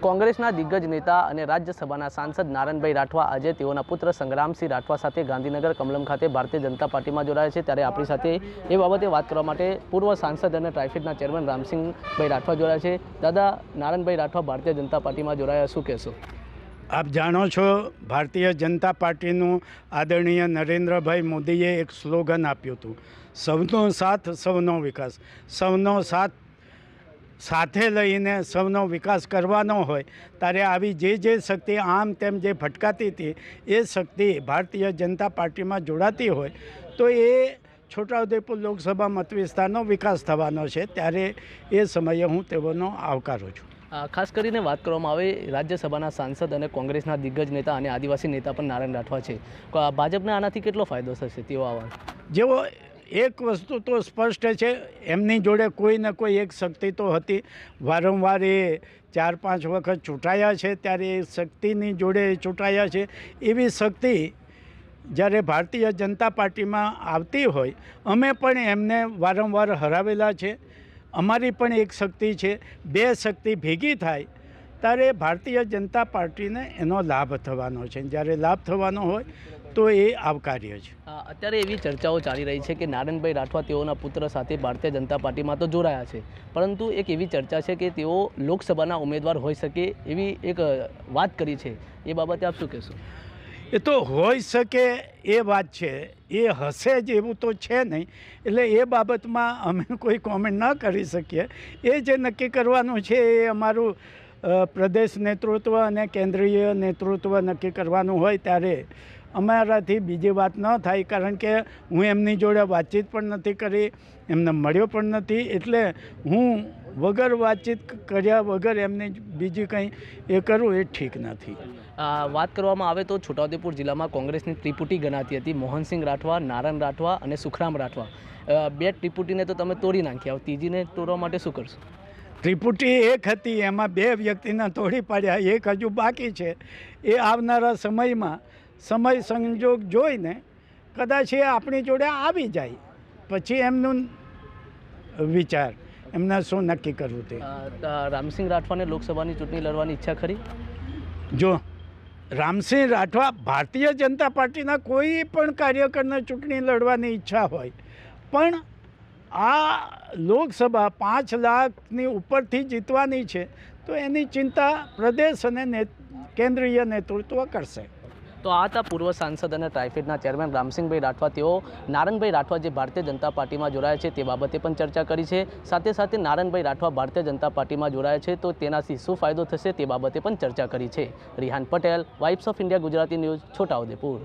કોંગ્રેસના દિગ્ગજ નેતા અને રાજ્યસભાના સાંસદ નારણભાઈ રાઠવા આજે તેઓના પુત્ર સંગ્રામસિંહ રાઠવા સાથે ગાંધીનગર કમલમ ખાતે ભારતીય જનતા પાર્ટીમાં જોડાયા છે। ત્યારે આપણી સાથે એ બાબતે વાત કરવા માટે પૂર્વ સાંસદ અને ટ્રાઇફેડના ચેરમેન રામસિંહભાઈ રાઠવા જોડાયા છે। દાદા, નારણભાઈ રાઠવા ભારતીય જનતા પાર્ટીમાં જોડાયા, શું કહેશો? આપ જાણો છો, ભારતીય જનતા પાર્ટીનું આદરણીય નરેન્દ્રભાઈ મોદીએ એક સ્લોગન આપ્યું હતું, સૌનો સાથ સૌનો વિકાસ। સૌનો સાથ સાથે લઈને સૌનો વિકાસ કરવાનો હોય ત્યારે આવી જે શક્તિ આમ તેમ જે ભટકાતી હતી એ શક્તિ ભારતીય જનતા પાર્ટીમાં જોડાતી હોય તો એ છોટાઉદેપુર લોકસભા મત વિસ્તારનો વિકાસ થવાનો છે। ત્યારે એ સમયે હું તેઓનો આવકારું છું। ખાસ કરીને વાત કરવામાં આવે, રાજ્યસભાના સાંસદ અને કોંગ્રેસના દિગ્ગજ નેતા અને આદિવાસી નેતા પણ નારાયણ રાઠવા છે। ભાજપને આનાથી કેટલો ફાયદો થશે તેવો આવા જેવો એક વસ્તુ તો સ્પષ્ટ છે, એમની જોડે કોઈ ને કોઈ એક શક્તિ તો હતી। વારંવાર એ 4-5 વખત ચૂંટાયા છે, ત્યારે એ શક્તિની જોડે ચૂંટાયા છે। એવી શક્તિ જ્યારે ભારતીય જનતા પાર્ટીમાં આવતી હોય, અમે પણ એમને વારંવાર હરાવેલા છે। અમારી પણ એક શક્તિ છે, બે શક્તિ ભેગી થાય ત્યારે ભારતીય જનતા પાર્ટીને એનો લાભ થવાનો છે। જ્યારે લાભ થવાનો હોય તો એ આવકાર્ય છે। અત્યારે એવી ચર્ચાઓ ચાલી રહી છે કે નારણભાઈ રાઠવા તેઓના પુત્ર સાથે ભારતીય જનતા પાર્ટીમાં તો જોડાયા છે, પરંતુ એક એવી ચર્ચા છે કે તેઓ લોકસભાના ઉમેદવાર હોઈ શકે એવી એક વાત કરી છે। એ બાબતે આપ શું કહેશો? એ તો હોઈ શકે એ વાત છે, એ હશે જ એવું તો છે નહીં, એટલે એ બાબતમાં અમે કોઈ કોમેન્ટ ન કરી શકીએ। એ જે નક્કી કરવાનું છે એ અમારું પ્રદેશ નેતૃત્વ અને કેન્દ્રીય નેતૃત્વ નક્કી કરવાનું હોય ત્યારે અમારાથી બીજી વાત ન થાય, કારણ કે હું એમની જોડે વાતચીત પણ નથી કરી, એમને મળ્યો પણ નથી, એટલે હું વગર વાતચીત કર્યા વગર એમને બીજી કંઈ એ કરું એ ઠીક નથી। વાત કરવામાં આવે તો છોટાઉદેપુર જિલ્લામાં કોંગ્રેસની ત્રિપુટી ગણાતી હતી, મોહનસિંહ રાઠવા, નારણ રાઠવા અને સુખરામ રાઠવા। બે ત્રિપુટીને તો તમે તોડી નાખ્યા, ત્રીજીને તોડવા માટે શું કરશો? ત્રિપુટી એક હતી, એમાં બે વ્યક્તિને તોડી પાડ્યા, એક હજુ બાકી છે। એ આવનારા સમયમાં સમય સંજોગ જોઈને કદાચ એ આપણી જોડે આવી જાય, પછી એમનું વિચાર, એમને શું નક્કી કરવું તે। રામસિંહ રાઠવાને લોકસભાની ચૂંટણી લડવાની ઈચ્છા ખરી? જો રામસિંહ રાઠવા ભારતીય જનતા પાર્ટીના કોઈ પણ કાર્યકરને ચૂંટણી લડવાની ઈચ્છા હોય, પણ આ લોકસભા 5 લાખની ઉપરથી જીતવાની છે તો એની ચિંતા પ્રદેશ અને કેન્દ્રીય નેતૃત્વ કરશે। તો આ હતા પૂર્વ સાંસદ અને ટ્રાઇફેડના ચેરમેન રામસિંહભાઈ રાઠવા। તેઓ નારણભાઈ રાઠવા જે ભારતીય જનતા પાર્ટીમાં જોડાયા છે તે બાબતે પણ ચર્ચા કરી છે। સાથે સાથે નારણભાઈ રાઠવા ભારતીય જનતા પાર્ટીમાં જોડાયા છે તો તેનાથી શું ફાયદો થશે તે બાબતે પણ ચર્ચા કરી છે। Rihan Patel, vibes of India Gujarati news, Chhota Udepur.